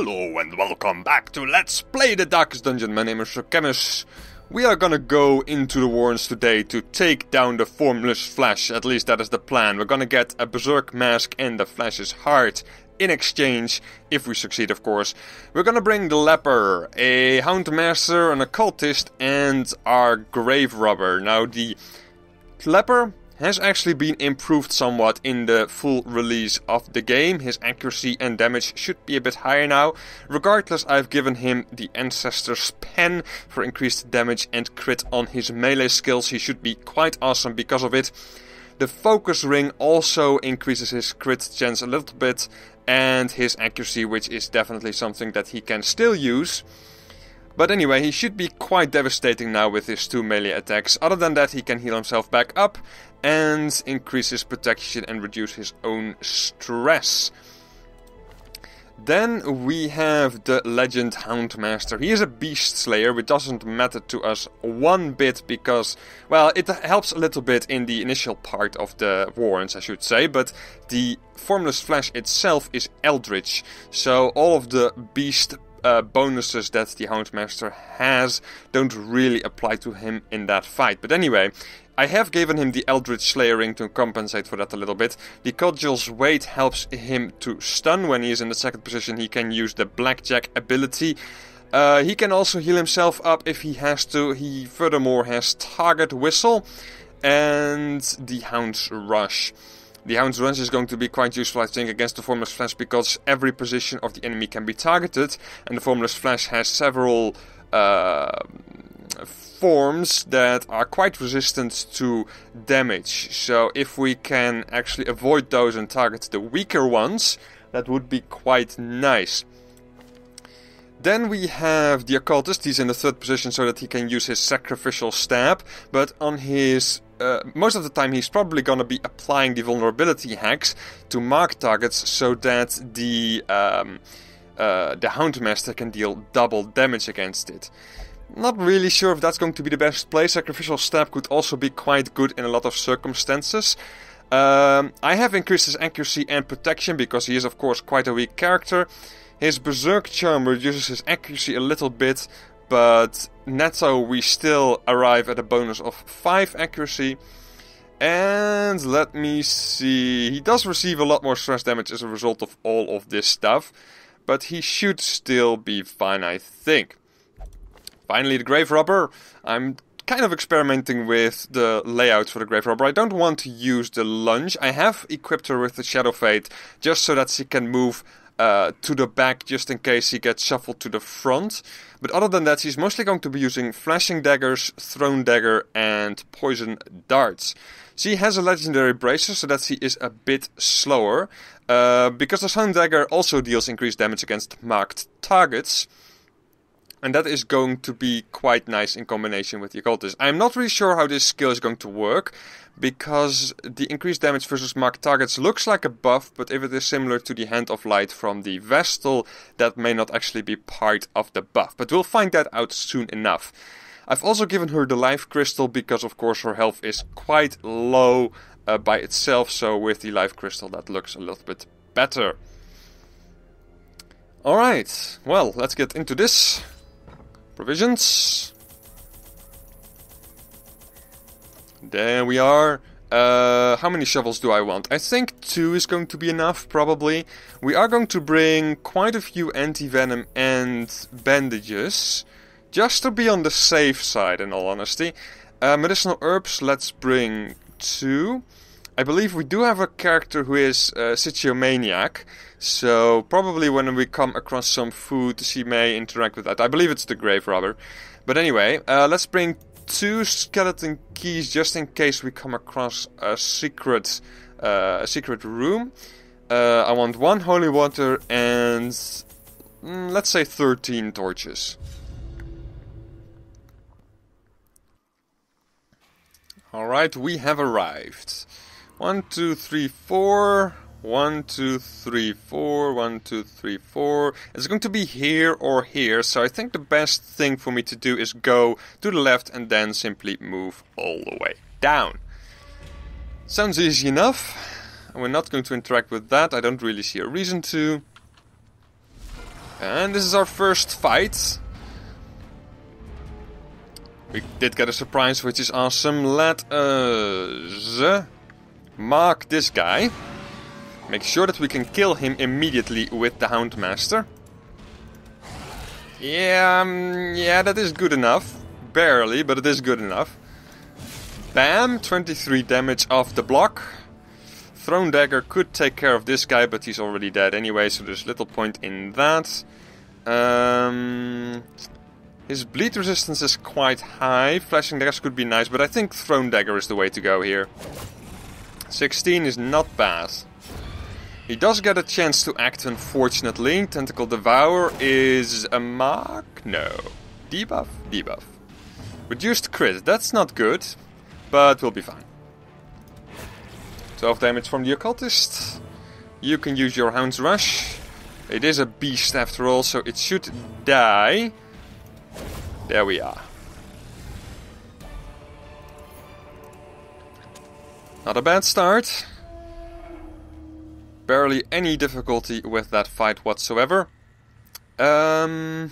Hello and welcome back to Let's Play the Darkest Dungeon. My name is Chemist. We are gonna go into the Warrens today to take down the Formless Flesh. At least that is the plan. We're gonna get a Berserk Mask and the Flesh's Heart in exchange, if we succeed of course. We're gonna bring the Leper, a Houndmaster, an Occultist, and our Grave Robber. Now the Leper has actually been improved somewhat in the full release of the game. His accuracy and damage should be a bit higher now. Regardless, I've given him the Ancestor's Pen for increased damage and crit on his melee skills. He should be quite awesome because of it. The Focus Ring also increases his crit chance a little bit, and his accuracy, which is definitely something that he can still use. But anyway, he should be quite devastating now with his 2 melee attacks. Other than that, he can heal himself back up and increase his protection and reduce his own stress. Then we have the Legend Houndmaster. He is a Beast Slayer, which doesn't matter to us one bit because, well, it helps a little bit in the initial part of the Warrens, I should say, but the Formless Flesh itself is Eldritch, so all of the Beast bonuses that the Houndmaster has don't really apply to him in that fight. But anyway, I have given him the Eldritch Slayer ring to compensate for that a little bit. The Cudgel's weight helps him to stun. When he is in the second position, he can use the Blackjack ability. He can also heal himself up if he has to. He furthermore has Target Whistle and the Hound's Rush. The Hound's Rush is going to be quite useful, I think, against the Formless Flesh because every position of the enemy can be targeted, and the Formless Flesh has several forms that are quite resistant to damage. So if we can actually avoid those and target the weaker ones, that would be quite nice. Then we have the Occultist. He's in the third position so that he can use his Sacrificial Stab, but on his most of the time he's probably going to be applying the vulnerability hacks to mark targets so that the Houndmaster can deal double damage against it. Not really sure if that's going to be the best play. Sacrificial Stab could also be quite good in a lot of circumstances. I have increased his accuracy and protection because he is of course quite a weak character. His Berserk Charm reduces his accuracy a little bit, but netto we still arrive at a bonus of 5 accuracy. And let me see, he does receive a lot more stress damage as a result of all of this stuff, but he should still be fine, I think. Finally, the Grave Robber. I'm kind of experimenting with the layouts for the Grave Robber. I don't want to use the lunge. I have equipped her with the Shadow Fade just so that she can move to the back just in case he gets shuffled to the front. But other than that, she's mostly going to be using Flashing Daggers, Thrown Dagger and Poison Darts. She has a Legendary Bracer so that she is a bit slower, because the Thrown Dagger also deals increased damage against marked targets. And that is going to be quite nice in combination with the Occultist. I'm not really sure how this skill is going to work, because the increased damage versus marked targets looks like a buff, but if it is similar to the Hand of Light from the Vestal, that may not actually be part of the buff. But we'll find that out soon enough. I've also given her the Life Crystal, because of course her health is quite low by itself, so with the Life Crystal that looks a little bit better. Alright, well, let's get into this. Provisions. There we are. How many shovels do I want? I think 2 is going to be enough, probably. We are going to bring quite a few anti-venom and bandages, just to be on the safe side, in all honesty. Medicinal herbs, let's bring 2. I believe we do have a character who is Sitiomaniac, so probably when we come across some food, she may interact with that. I believe it's the Grave Robber. But anyway, let's bring 2 skeleton keys just in case we come across a secret room. I want 1 holy water and let's say 13 torches. Alright, we have arrived. 1, 2, 3, 4. 1, 2, 3, 4. 1, 2, 3, 4. It's going to be here or here, so I think the best thing for me to do is go to the left and then simply move all the way down. Sounds easy enough. We're not going to interact with that. I don't really see a reason to. And this is our first fight. We did get a surprise, which is awesome. Let us mark this guy. Make sure that we can kill him immediately with the Houndmaster. Yeah, that is good enough. Barely, but it is good enough. Bam, 23 damage off the block. Thrown Dagger could take care of this guy, but he's already dead anyway, so there's little point in that. His bleed resistance is quite high. Flashing Daggers could be nice, but I think Thrown Dagger is the way to go here. 16 is not bad. He does get a chance to act, unfortunately. Tentacle Devour is a mark? No. Debuff? Debuff. Reduced crit, that's not good, but we'll be fine. 12 damage from the Occultist. You can use your Hound's Rush. It is a beast after all, so it should die. There we are. Not a bad start. Barely any difficulty with that fight whatsoever. And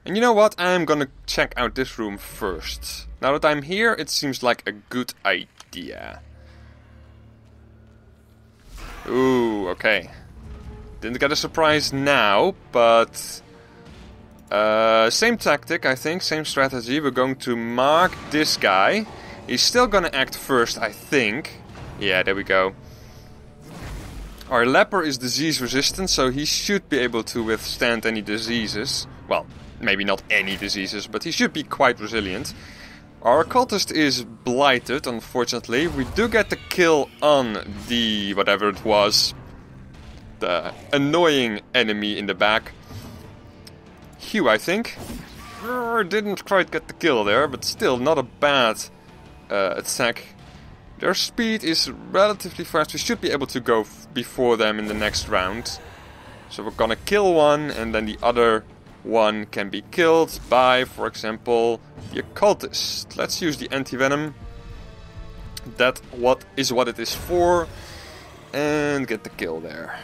you know what? I'm gonna check out this room first. Now that I'm here, it seems like a good idea. Ooh, okay. Didn't get a surprise now, but... same tactic, I think, same strategy. We're going to mark this guy. He's still gonna act first, I think. Yeah, there we go. Our leper is disease resistant, so he should be able to withstand any diseases. Well, maybe not any diseases, but he should be quite resilient. Our occultist is blighted, unfortunately. We do get the kill on the... whatever it was. The annoying enemy in the back. Hugh, I think. Didn't quite get the kill there, but still not a bad attack. Their speed is relatively fast. We should be able to go before them in the next round. So we're gonna kill one, and then the other one can be killed by, for example, the occultist. Let's use the anti-venom. That is what it is for. And get the kill there.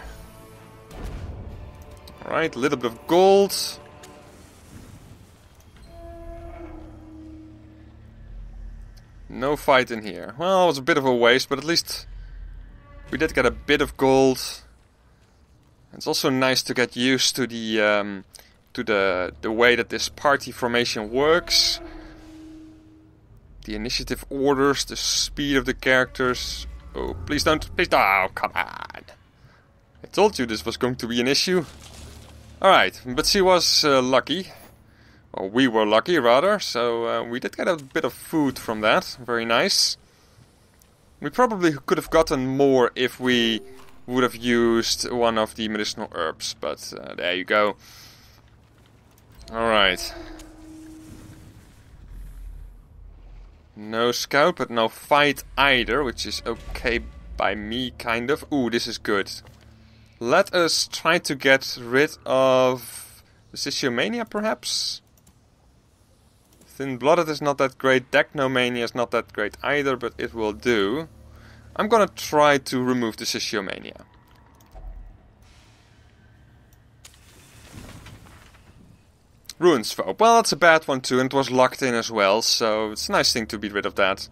Alright, a little bit of gold. No fight in here. Well, it was a bit of a waste, but at least we did get a bit of gold. It's also nice to get used to the way that this party formation works. The initiative orders, the speed of the characters. Oh, please don't, oh, come on. I told you this was going to be an issue. Alright, but she was lucky. Or we were lucky, rather, so we did get a bit of food from that. Very nice. We probably could have gotten more if we would have used one of the medicinal herbs, but there you go. Alright. No scout, but no fight either, which is okay by me, kind of. Ooh, this is good. Let us try to get rid of the Sisiomania, perhaps? Thin-Blooded is not that great, Dechnomania is not that great either, but it will do. I'm gonna try to remove the Sisiomania. Ruins Foe. Well, that's a bad one too, and it was locked in as well, so it's a nice thing to be rid of that.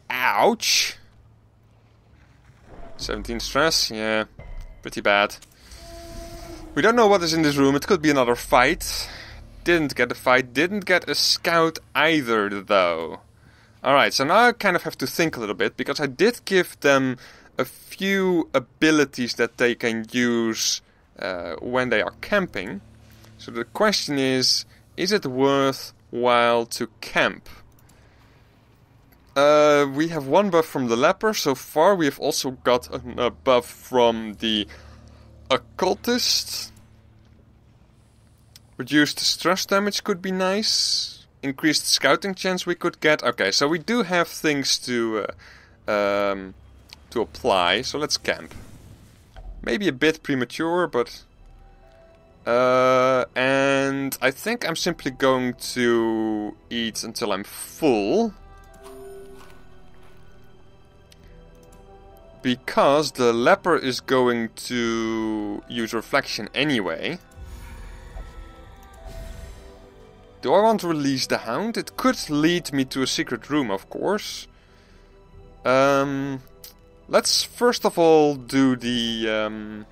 Ouch! 17 stress, yeah, pretty bad. We don't know what is in this room, it could be another fight. Didn't get a fight, didn't get a scout either, though. Alright, so now I kind of have to think a little bit, because I did give them a few abilities that they can use when they are camping. So the question is it worthwhile to camp? We have one buff from the leper so far. We have also got a buff from the occultist. Reduced stress damage could be nice. Increased scouting chance we could get. Okay, so we do have things to apply. So let's camp. Maybe a bit premature, but... and I think I'm simply going to eat until I'm full. because the leper is going to use reflection anyway. Do I want to release the hound? It could lead me to a secret room, of course. Let's first of all do the...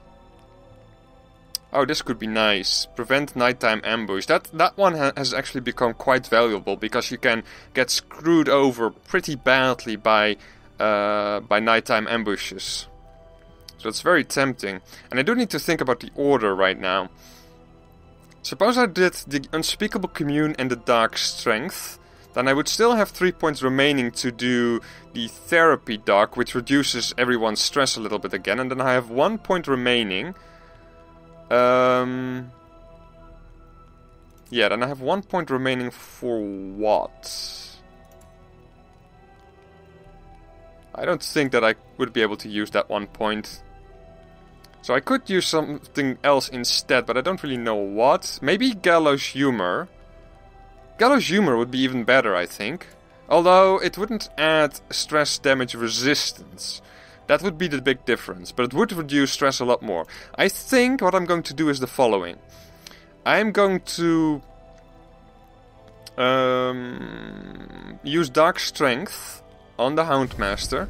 Oh, this could be nice. Prevent nighttime ambush. That one has actually become quite valuable because you can get screwed over pretty badly by nighttime ambushes. So it's very tempting. And I do need to think about the order right now. Suppose I did the Unspeakable Commune and the Dark Strength. Then I would still have 3 points remaining to do the Therapy Dog, which reduces everyone's stress a little bit again. And then I have 1 point remaining. Yeah, then I have 1 point remaining for what? I don't think that I would be able to use that 1 point. So I could use something else instead, but I don't really know what. Maybe Gallows Humor. Gallows Humor would be even better, I think. Although it wouldn't add stress damage resistance. That would be the big difference, but it would reduce stress a lot more. I think what I'm going to do is the following. I'm going to use Dark Strength on the Houndmaster.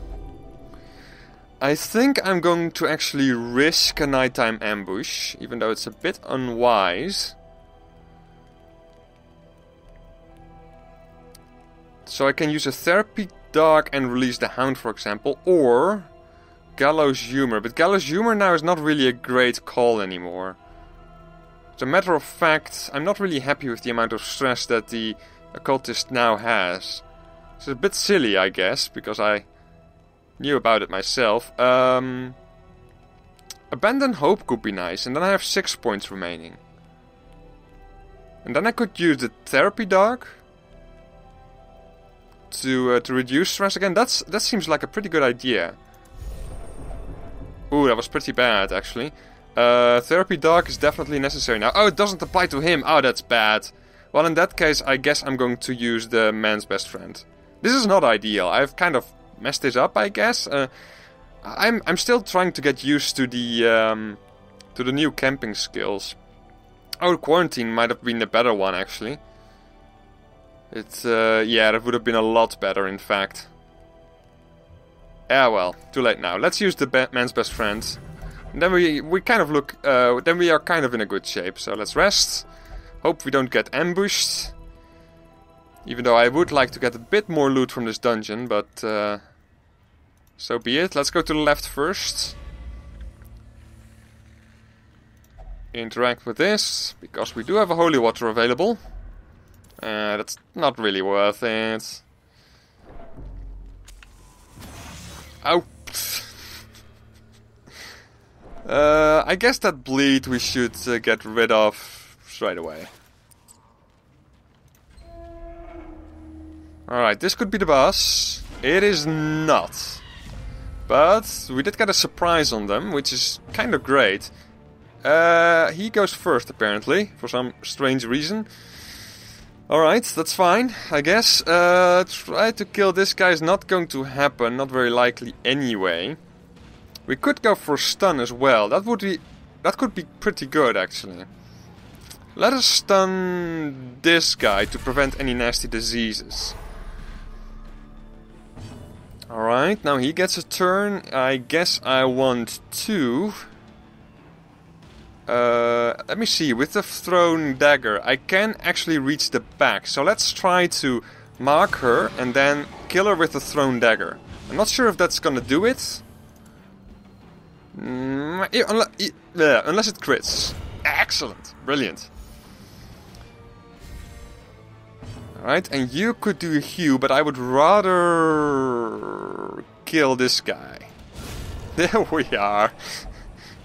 I think I'm going to actually risk a nighttime ambush, even though it's a bit unwise. So I can use a Therapy Dog and release the Hound, for example, or Gallows Humor. But Gallows Humor now is not really a great call anymore. As a matter of fact, I'm not really happy with the amount of stress that the occultist now has. It's a bit silly, I guess, because I knew about it myself. Abandon Hope could be nice, and then I have 6 points remaining. And then I could use the Therapy Dog to reduce stress again. That seems like a pretty good idea. Ooh, that was pretty bad, actually. Therapy Dog is definitely necessary now. Oh, it doesn't apply to him. Oh, that's bad. Well, in that case, I guess I'm going to use the Man's Best Friend. This is not ideal. I've kind of messed this up, I guess. I'm still trying to get used to the new camping skills. Oh, Quarantine might have been the better one, actually. Yeah, that would have been a lot better, in fact. Yeah, well, too late now. Let's use the Man's Best Friend. And then we kind of look... then we are kind of in a good shape. So let's rest. Hope we don't get ambushed. Even though I would like to get a bit more loot from this dungeon, but... so be it. Let's go to the left first. Interact with this, because we do have a holy water available. That's not really worth it. Ow! I guess that bleed we should get rid of straight away. Alright, this could be the boss. It is not. But we did get a surprise on them, which is kind of great. He goes first, apparently, for some strange reason. Alright, that's fine, I guess. Try to kill this guy is not going to happen, not very likely anyway. We could go for stun as well. That could be pretty good, actually. Let us stun this guy to prevent any nasty diseases. Alright, now he gets a turn. I guess I want to... let me see, with the thrown dagger, I can actually reach the back. So let's try to mark her and then kill her with the thrown dagger. I'm not sure if that's gonna do it. Unless it crits. Excellent, brilliant. Alright, and you could do a hew, but I would rather kill this guy. There we are.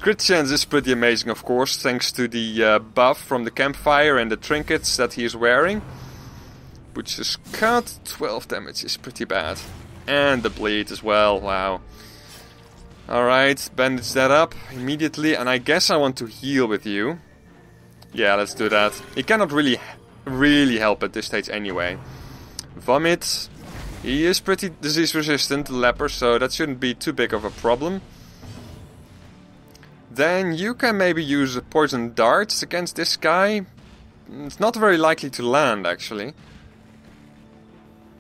Crit chance is pretty amazing, of course, thanks to the buff from the campfire and the trinkets that he is wearing. Which is cut. 12 damage is pretty bad. And the bleed as well, wow. Alright, bandage that up immediately, and I guess I want to heal with you. Yeah, let's do that. He cannot really help at this stage anyway. Vomit. He is pretty disease resistant, the leper, so that shouldn't be too big of a problem. Then you can maybe use poison darts against this guy. It's not very likely to land, actually.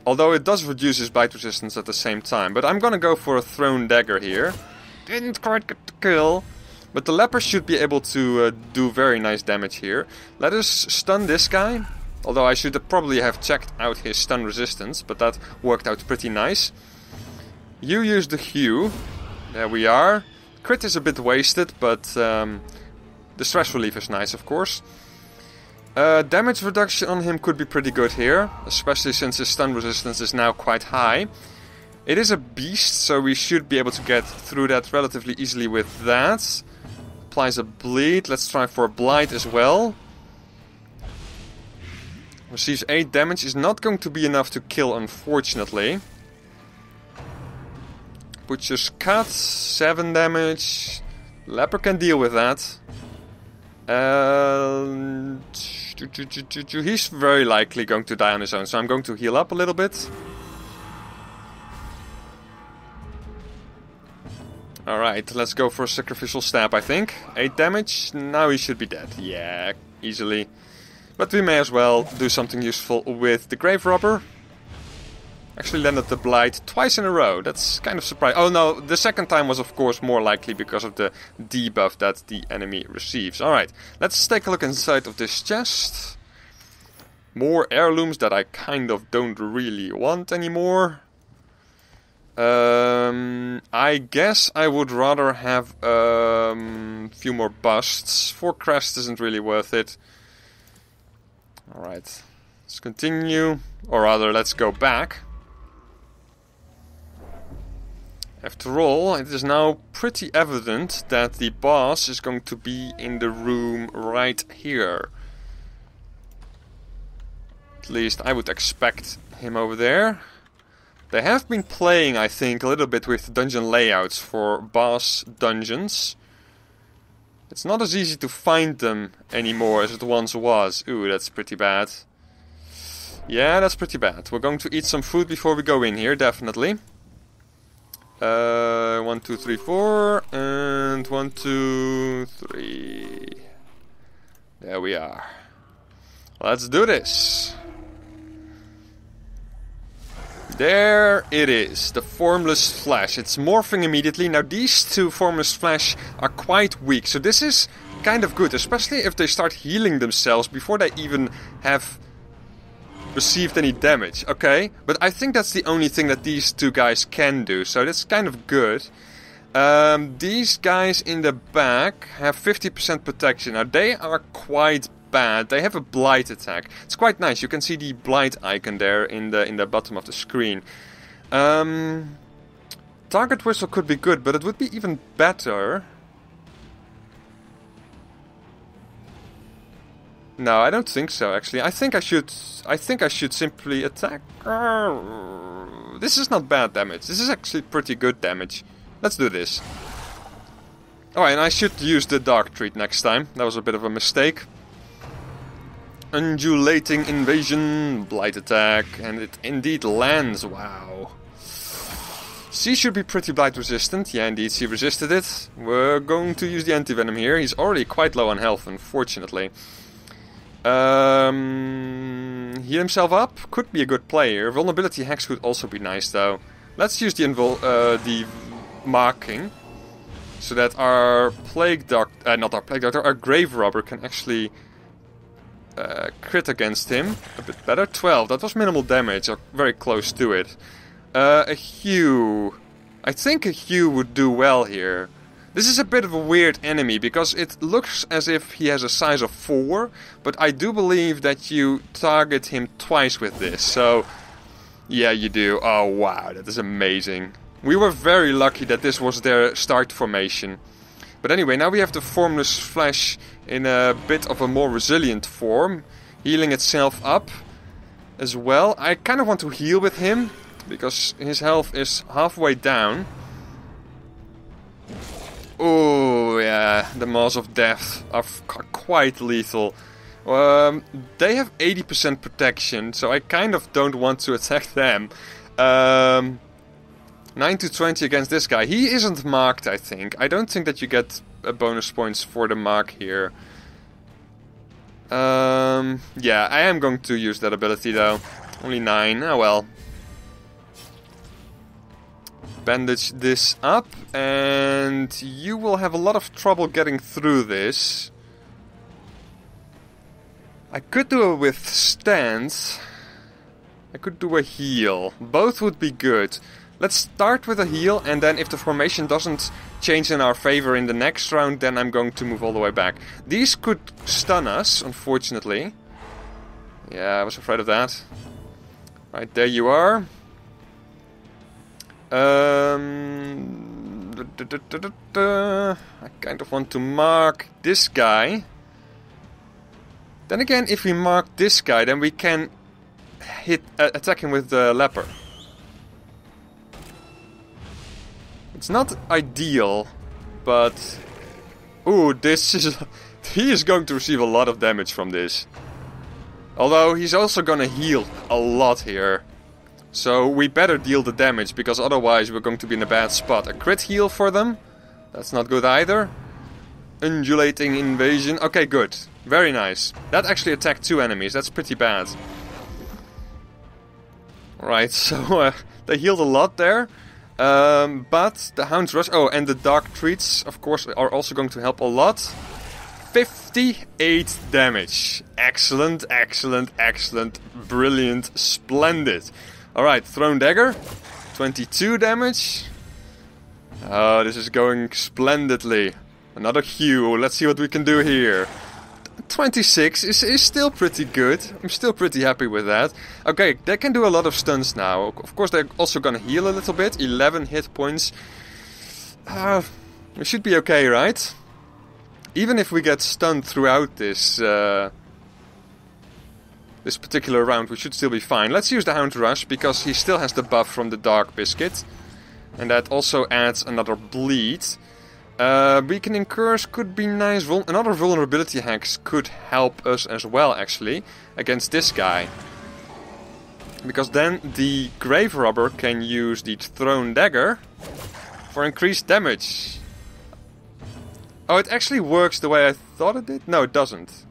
Although it does reduce his bite resistance at the same time. But I'm gonna go for a thrown dagger here. Didn't quite get the kill. But the leper should be able to do very nice damage here. Let us stun this guy. Although I should probably have checked out his stun resistance. But that worked out pretty nice. You use the Hue. There we are. Crit is a bit wasted, but the stress relief is nice, of course. Damage reduction on him could be pretty good here, especially since his stun resistance is now quite high. It is a beast, so we should be able to get through that relatively easily with that. Applies a bleed. Let's try for a blight as well. Receives 8 damage. Is not going to be enough to kill, unfortunately. Butcher's Cut, 7 damage. Leper can deal with that. He's very likely going to die on his own, so I'm going to heal up a little bit. Alright, let's go for a sacrificial stab, I think. 8 damage, now he should be dead. Yeah, easily. But we may as well do something useful with the Grave Robber. Actually landed the Blight twice in a row. That's kind of surprising. Oh no, the second time was of course more likely because of the debuff that the enemy receives. Alright, let's take a look inside of this chest. More heirlooms that I kind of don't really want anymore. I guess I would rather have a few more busts. 4 crests isn't really worth it. Alright, let's continue. Or rather, let's go back. After all, it is now pretty evident that the boss is going to be in the room right here. At least I would expect him over there. They have been playing, I think, a little bit with dungeon layouts for boss dungeons. It's not as easy to find them anymore as it once was. Ooh, that's pretty bad. Yeah, that's pretty bad. We're going to eat some food before we go in here, definitely. 1, 2, 3, 4, and 1, 2, 3. There we are. Let's do this. There it is, the Formless Flesh. It's morphing immediately. Now these two Formless Flesh are quite weak, so this is kind of good, especially if they start healing themselves before they even have received any damage, okay? But I think that's the only thing that these two guys can do, so that's kind of good. These guys in the back have 50% protection. Now they are quite bad. They have a blight attack. It's quite nice. You can see the blight icon there in the bottom of the screen. Target whistle could be good, but it would be even better. No, I don't think so. Actually, I think I should simply attack. This is not bad damage. This is actually pretty good damage. Let's do this. Oh, and I should use the Dark Treat next time. That was a bit of a mistake. Undulating Invasion, Blight Attack, and it indeed lands. Wow. C should be pretty blight resistant. Yeah, indeed, C resisted it. We're going to use the anti-venom here. He's already quite low on health, unfortunately. Heal himself up. Could be a good play here. Vulnerability Hex could also be nice, though. Let's use the marking, so that our Plague Doctor, not our Plague Doctor, our Grave Robber can actually crit against him a bit better. 12. That was minimal damage, or very close to it. A Hue. I think a Hue would do well here. This is a bit of a weird enemy, because it looks as if he has a size of 4, but I do believe that you target him twice with this, so yeah, you do. Oh wow, that is amazing. We were very lucky that this was their start formation. But anyway, now we have the Formless Flesh in a bit of a more resilient form, healing itself up as well. I kind of want to heal with him, because his health is halfway down. Oh yeah, the Maws of Death are quite lethal. They have 80% protection, so I kind of don't want to attack them. 9 to 20 against this guy. He isn't marked, I think. I don't think that you get bonus points for the mark here. Yeah, I am going to use that ability though. Only 9, oh well. Bandage this up, and you will have a lot of trouble getting through this. I could do a withstand. I could do a heal. Both would be good. Let's start with a heal, and then if the formation doesn't change in our favor in the next round, then I'm going to move all the way back. These could stun us, unfortunately. Yeah, I was afraid of that. Right, there you are. I kind of want to mark this guy. Then again, if we mark this guy, then we can attack him with the leper. It's not ideal, but... Ooh, this is... He is going to receive a lot of damage from this. Although, he's also gonna heal a lot here. So, we better deal the damage, because otherwise we're going to be in a bad spot. A crit heal for them? That's not good either. Undulating invasion. Okay, good. Very nice. That actually attacked 2 enemies. That's pretty bad. Right, so they healed a lot there. But the Hound's Rush... Oh, and the Dark Treats, of course, are also going to help a lot. 58 damage. Excellent, excellent, excellent. Brilliant, splendid. Alright, Thrown Dagger. 22 damage. Oh, this is going splendidly. Another Hue. Let's see what we can do here. 26 is still pretty good. I'm still pretty happy with that. Okay, they can do a lot of stuns now. Of course, they're also gonna heal a little bit. 11 hit points. We should be okay, right? Even if we get stunned throughout this this particular round, we should still be fine. Let's use the Hound Rush, because he still has the buff from the Dark Biscuit. And that also adds another bleed. Weakening Curse could be nice. Another vulnerability hex could help us as well, actually, against this guy. Because then the Grave Robber can use the Thrown Dagger for increased damage. Oh, it actually works the way I thought it did? No, it doesn't.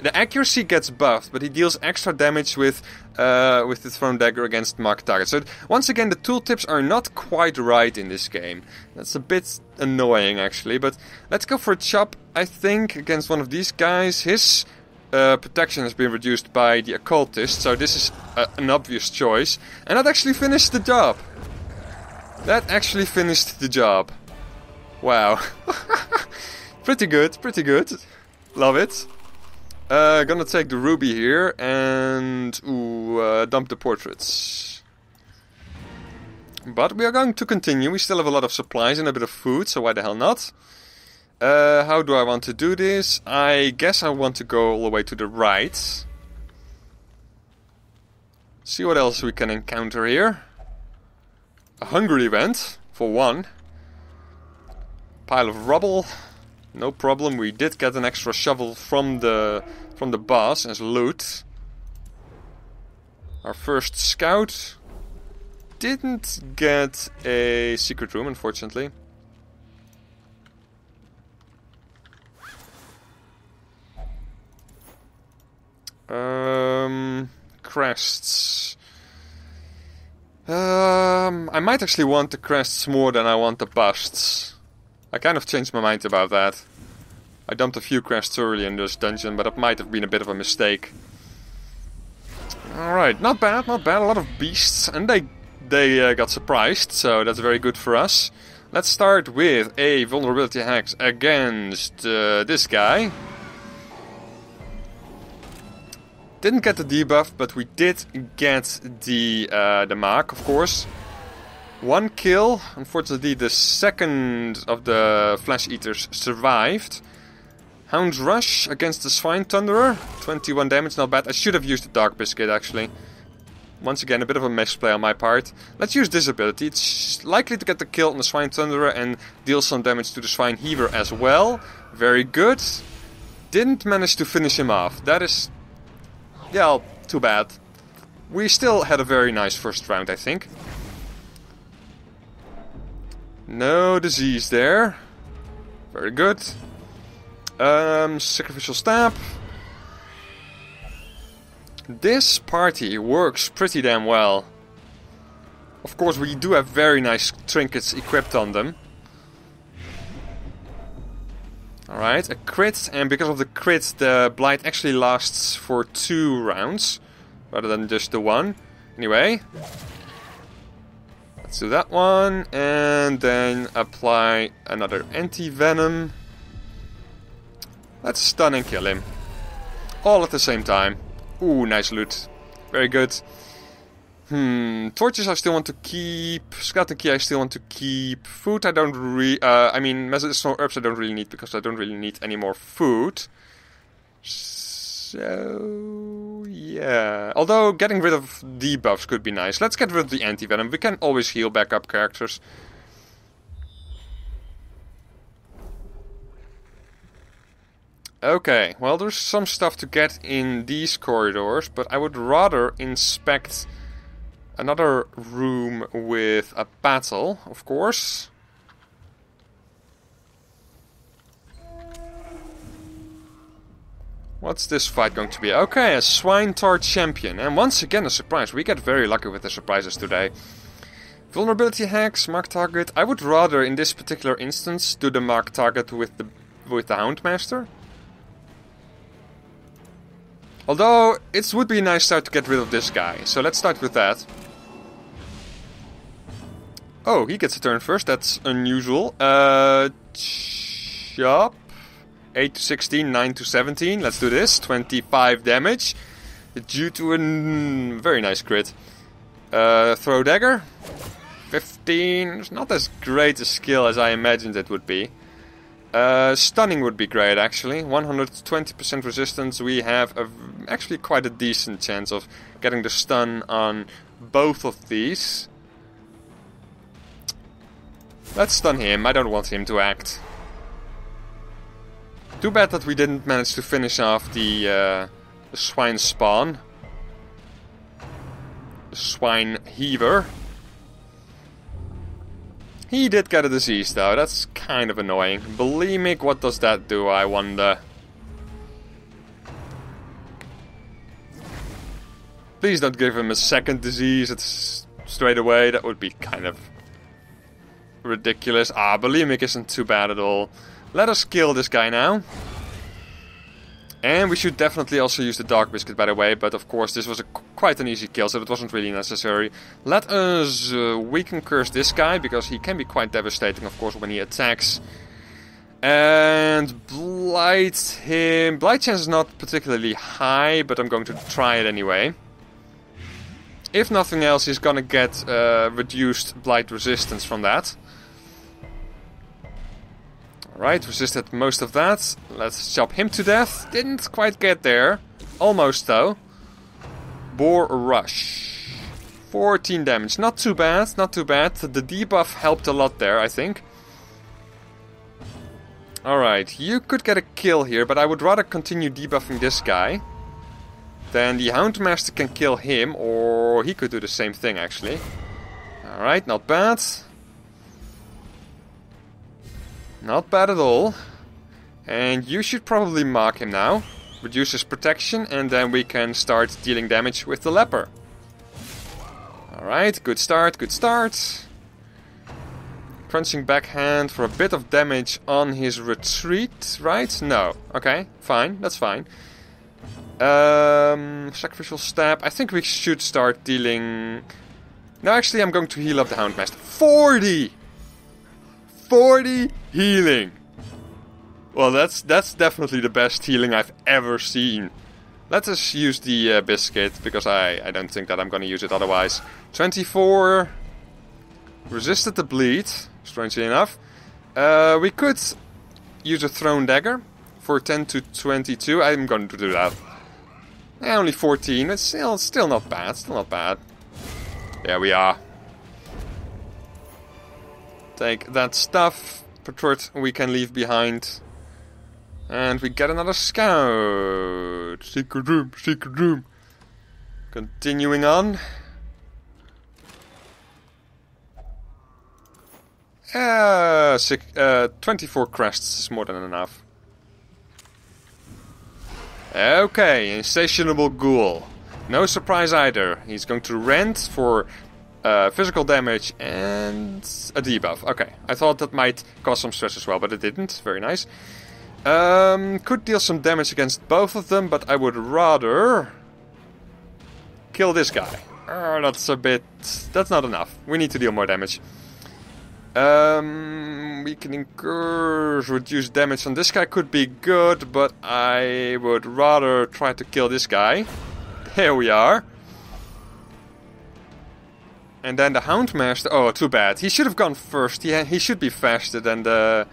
The accuracy gets buffed, but he deals extra damage with the Thrown Dagger against marked targets. So once again, the tooltips are not quite right in this game. That's a bit annoying, actually. But let's go for a chop, I think, against one of these guys. His protection has been reduced by the Occultist, so this is an obvious choice. And that actually finished the job. That actually finished the job. Wow. Pretty good, pretty good. Love it. Gonna take the ruby here and dump the portraits. But we are going to continue. We still have a lot of supplies and a bit of food, so why the hell not? How do I want to do this? I guess I want to go all the way to the right. See what else we can encounter here. A hunger event, for one. Pile of rubble. No problem, we did get an extra shovel from the boss as loot. Our first scout didn't get a secret room, unfortunately. Crests. I might actually want the crests more than I want the busts. I kind of changed my mind about that. I dumped a few crests early in this dungeon, but it might have been a bit of a mistake. Alright, not bad, not bad. A lot of beasts, and they got surprised, so that's very good for us. Let's start with a vulnerability hex against this guy. Didn't get the debuff, but we did get the mark, of course. 1 kill. Unfortunately, the second of the Flesh Eaters survived. Hound's Rush against the Swine Thunderer. 21 damage, not bad. I should have used the Dark Biscuit, actually. Once again, a bit of a misplay on my part. Let's use this ability. It's likely to get the kill on the Swine Thunderer and deal some damage to the Swine Heaver as well. Very good. Didn't manage to finish him off. That is... yeah, too bad. We still had a very nice first round, I think. No disease there. Very good. Sacrificial stab. This party works pretty damn well. Of course, we do have very nice trinkets equipped on them. Alright, a crit, and because of the crit, the blight actually lasts for 2 rounds, rather than just the 1. Anyway, let's do that one, and then apply another anti-venom. Let's stun and kill him. All at the same time. Ooh, nice loot. Very good. Torches I still want to keep. Skeleton key I still want to keep. Food I don't really... I mean, medicinal herbs I don't really need because I don't really need any more food. So... yeah. Although getting rid of debuffs could be nice. Let's get rid of the anti-venom. We can always heal back up characters. Okay, well there's some stuff to get in these corridors, but I would rather inspect another room with a battle, of course. What's this fight going to be? Okay, a Swine-Tar champion. And once again a surprise. We get very lucky with the surprises today. Vulnerability hacks, mark target. I would rather, in this particular instance, do the mark target with the Houndmaster. Although, it would be a nice start to get rid of this guy. So let's start with that. Oh, he gets a turn first. That's unusual. Chop. 8 to 16, 9 to 17. Let's do this. 25 damage. Due to a very nice crit. Throw dagger. 15. It's not as great a skill as I imagined it would be. Stunning would be great, actually. 120% resistance. We have actually quite a decent chance of getting the stun on both of these. Let's stun him. I don't want him to act. Too bad that we didn't manage to finish off the swine spawn. The swine heaver. He did get a disease though, that's kind of annoying. Bulimic, what does that do, I wonder? Please don't give him a second disease straight away, that would be kind of ridiculous. Ah, Bulimic isn't too bad at all. Let us kill this guy now. And we should definitely also use the Dark Biscuit, by the way, but of course this was quite an easy kill, so it wasn't really necessary. Let us weaken curse this guy, because he can be quite devastating, of course, when he attacks. And blight him. Blight chance is not particularly high, but I'm going to try it anyway. If nothing else, he's gonna get reduced blight resistance from that. Alright, resisted most of that. Let's chop him to death. Didn't quite get there. Almost though. Boar Rush. 14 damage. Not too bad, not too bad. The debuff helped a lot there, I think. Alright, you could get a kill here, but I would rather continue debuffing this guy. Then the Houndmaster can kill him, or he could do the same thing actually. Alright, not bad. Not bad at all. And you should probably mark him now. Reduce his protection, and then we can start dealing damage with the leper. Alright, good start, good start. Crunching backhand for a bit of damage on his retreat, right? No. Okay, fine, that's fine. Sacrificial stab. I think we should start dealing... No, actually I'm going to heal up the Houndmaster. 40 healing! Well, that's definitely the best healing I've ever seen. Let us use the biscuit, because I don't think that I'm going to use it otherwise. 24. Resisted the bleed, strangely enough. We could use a thrown dagger for 10 to 22. I'm going to do that. Only 14. It's still not bad. Still not bad. There we are. Take that stuff. Patrot we can leave behind. And we get another scout. Secret room, secret room. Continuing on. 24 crests is more than enough. Okay, insatiable ghoul. No surprise either. He's going to rent for physical damage and a debuff. Okay, I thought that might cause some stress as well, but it didn't. Very nice. Could deal some damage against both of them, but I would rather kill this guy. That's a bit... That's not enough. We need to deal more damage. Weakening curse, reduce damage on this guy could be good, but I would rather try to kill this guy. Here we are. And then the Houndmaster. Oh, too bad. He should have gone first. He should be faster than the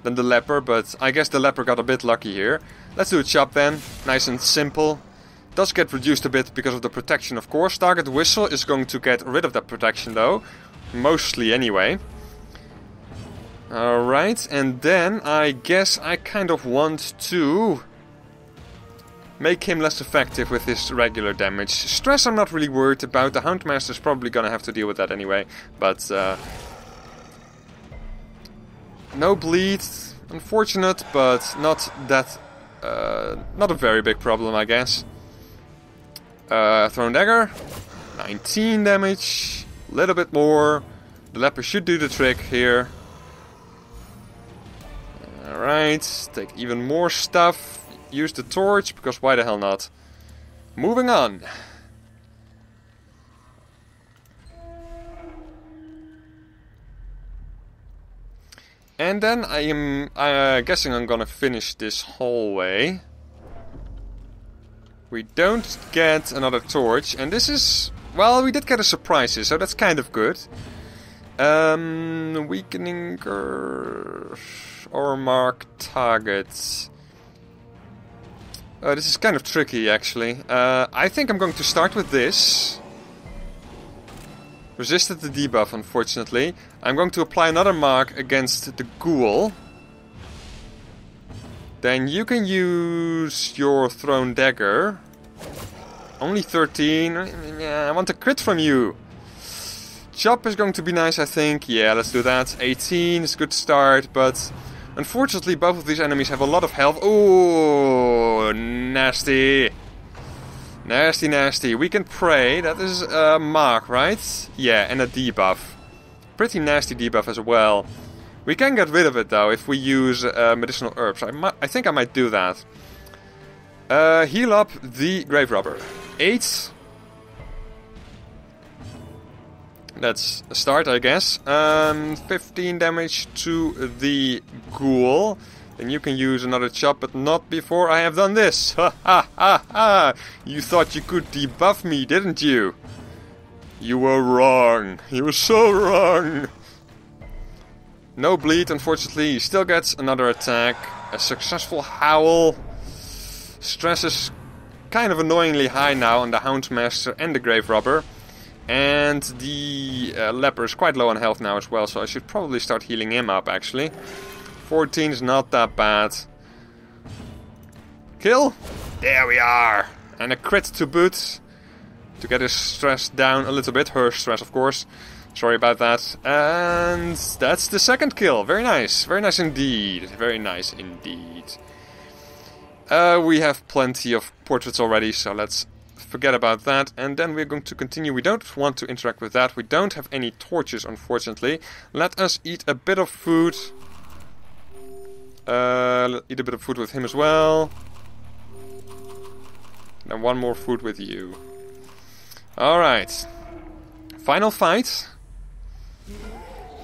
leper, but I guess the leper got a bit lucky here. Let's do a chop then. Nice and simple. Does get reduced a bit because of the protection, of course. Target whistle is going to get rid of that protection though. Mostly anyway. Alright, and then I guess I kind of want to make him less effective with his regular damage. Stress I'm not really worried about. The Houndmaster's probably gonna have to deal with that anyway. But no bleed. Unfortunate, but not that... not a very big problem, I guess. Thrown Dagger. 19 damage. A little bit more. The leper should do the trick here. Alright, take even more stuff. Use the torch, because why the hell not? Moving on. And then I am guessing I'm gonna finish this hallway. We don't get another torch, and this is... Well, we did get a surprise here, so that's kind of good. Weakening or mark targets. This is kind of tricky, actually. I think I'm going to start with this. Resisted the debuff, unfortunately. I'm going to apply another mark against the ghoul. Then you can use your thrown dagger. Only 13. Yeah, I want a crit from you. Chop is going to be nice, I think. Yeah, let's do that. 18 is a good start, but unfortunately both of these enemies have a lot of health. Oh, nasty. Nasty, nasty. We can pray. That is a mark, right? Yeah, and a debuff. Pretty nasty debuff as well. We can get rid of it, though, if we use medicinal herbs. I think I might do that. Heal up the grave robber. 8. That's a start, I guess. 15 damage to the ghoul. Then you can use another chop, but not before I have done this. Ha ha ha ha! You thought you could debuff me, didn't you? You were wrong. You were so wrong. No bleed, unfortunately. He still gets another attack. A successful howl. Stress is kind of annoyingly high now on the Houndmaster and the grave robber. And the leper is quite low on health now as well, so I should probably start healing him up, actually. 14 is not that bad. Kill? There we are! And a crit to boot. To get his stress down a little bit. Her stress, of course. Sorry about that. And that's the second kill. Very nice. Very nice indeed. Very nice indeed. We have plenty of portraits already, so let's forget about that. And then we're going to continue. We don't want to interact with that. We don't have any torches, unfortunately. Let us eat a bit of food. Eat a bit of food with him as well. And one more food with you. Alright. Final fight.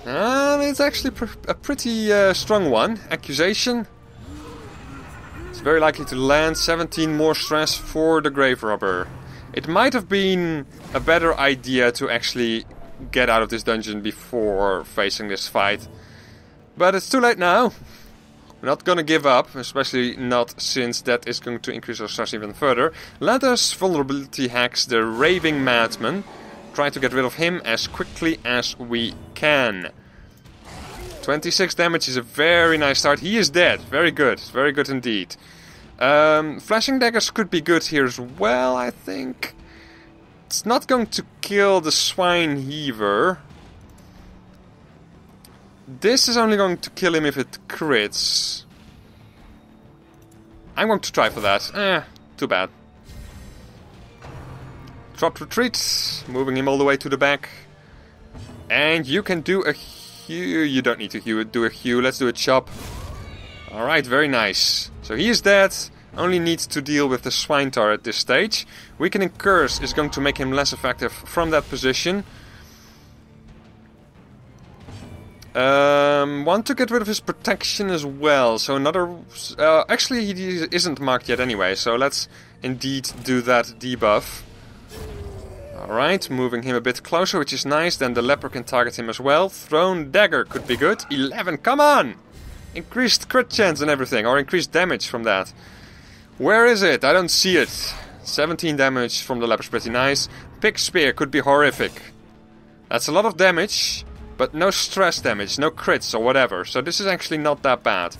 And it's actually a pretty strong one. Accusation. It's very likely to land. 17 more stress for the grave robber. It might have been a better idea to actually get out of this dungeon before facing this fight. But it's too late now. We're not gonna give up, especially not since that is going to increase our stress even further. Let us vulnerability hacks the raving madman. Try to get rid of him as quickly as we can. 26 damage is a very nice start. He is dead. Very good indeed. Flashing daggers could be good here as well, I think. It's not going to kill the swine heaver. This is only going to kill him if it crits. I'm going to try for that. Too bad. Dropped retreat, moving him all the way to the back. And you can do a hew. You don't need to do a hew. Let's do a chop. Alright, very nice. So he is dead. Only needs to deal with the swine tar at this stage. Weakening Curse is going to make him less effective from that position. Want to get rid of his protection as well. So another... actually, he isn't marked yet anyway. So let's indeed do that debuff. Alright, moving him a bit closer, which is nice. Then the leper can target him as well. Thrown Dagger could be good. 11, come on! Increased crit chance and everything. Or increased damage from that. Where is it? I don't see it. 17 damage from the leper's pretty nice. Pig Spear could be horrific. That's a lot of damage, but no stress damage, no crits or whatever. So this is actually not that bad.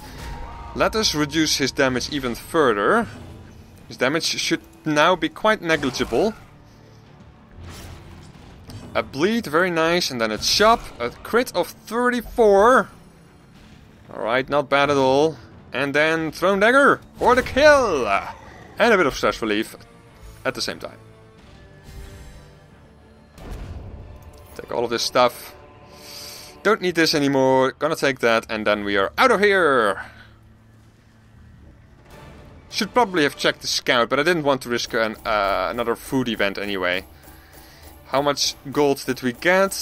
Let us reduce his damage even further. His damage should now be quite negligible. A bleed, very nice, and then a chop. A crit of 34. Alright, not bad at all. And then Thrown Dagger for the kill! And a bit of stress relief at the same time. Take all of this stuff. Don't need this anymore. Gonna take that, and then we are out of here! Should probably have checked the scout, but I didn't want to risk another food event anyway. How much gold did we get?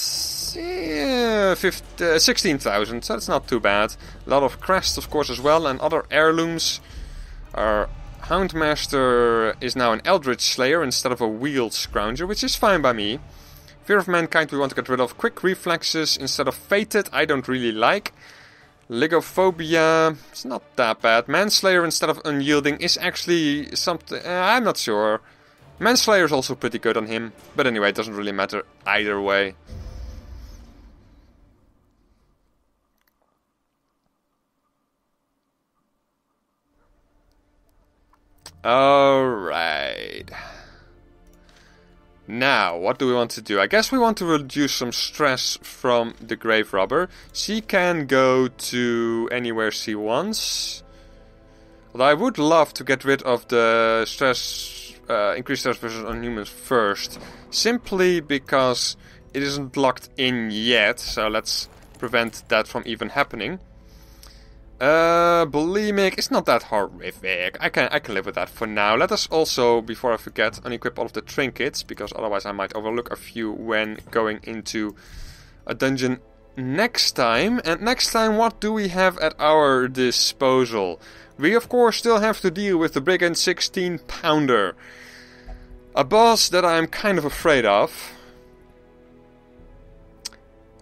Yeah, 16,000, so that's not too bad. A lot of crests, of course, as well, and other heirlooms. Our Houndmaster is now an Eldritch Slayer instead of a Wheeled Scrounger, which is fine by me. Fear of Mankind we want to get rid of. Quick Reflexes instead of Fated, I don't really like. Ligophobia, it's not that bad. Manslayer instead of Unyielding is actually something... I'm not sure. Manslayer is also pretty good on him. But anyway, it doesn't really matter either way. Alright. Now, what do we want to do? I guess we want to reduce some stress from the Grave Robber. She can go to anywhere she wants. Although I would love to get rid of the stress... increased stress versus on humans first. Simply because it isn't locked in yet. So let's prevent that from even happening. Bulimic, it's not that horrific. I can live with that for now. Let us also, before I forget, unequip all of the trinkets, because otherwise I might overlook a few when going into a dungeon next time. And next time, what do we have at our disposal? We, of course, still have to deal with the Brigand 16-pounder. A boss that I'm kind of afraid of.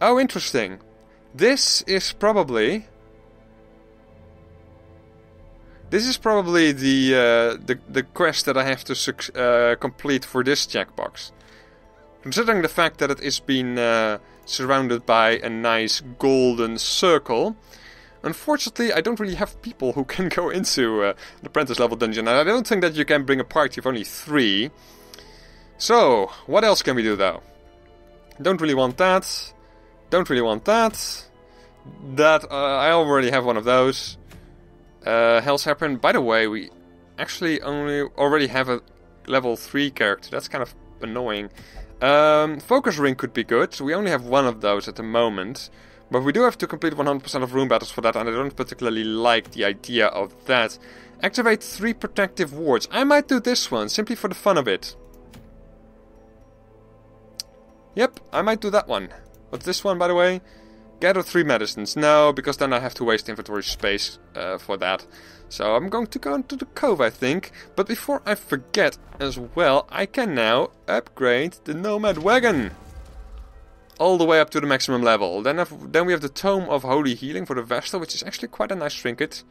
Oh, interesting. This is probably the quest that I have to complete for this checkbox. Considering the fact that it is being surrounded by a nice golden circle, unfortunately I don't really have people who can go into an apprentice level dungeon, and I don't think that you can bring a party of only 3. So, what else can we do though? Don't really want that. Don't really want that. That, I already have one of those. Hell's Harpin. By the way, we actually already have a level 3 character. That's kind of annoying. Focus Ring could be good. We only have one of those at the moment. But we do have to complete 100% of room battles for that, and I don't particularly like the idea of that. Activate 3 protective wards. I might do this one, simply for the fun of it. Yep, I might do that one. What's this one, by the way? Gather 3 medicines. No, because then I have to waste inventory space for that. So I'm going to go into the cove, I think. But before I forget as well, I can now upgrade the Nomad Wagon. All the way up to the maximum level. Then we have the Tome of Holy Healing for the Vestal, which is actually quite a nice trinket.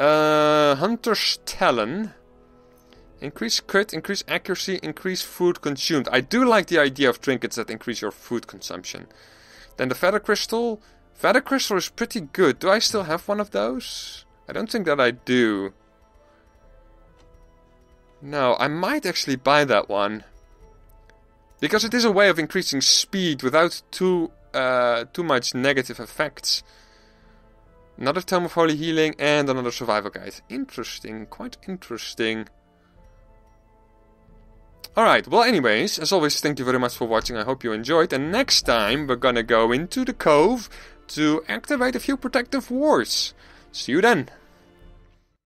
Hunter's Talon. Increase crit, increase accuracy, increase food consumed. I do like the idea of trinkets that increase your food consumption. Then the Feather Crystal. Feather Crystal is pretty good. Do I still have one of those? I don't think that I do. No, I might actually buy that one. Because it is a way of increasing speed without too too much negative effects. Another Tome of Holy Healing and another survival guide. Interesting, quite interesting. Alright, well anyways, as always, thank you very much for watching. I hope you enjoyed. And next time we're gonna go into the cove to activate a few protective wards. See you then.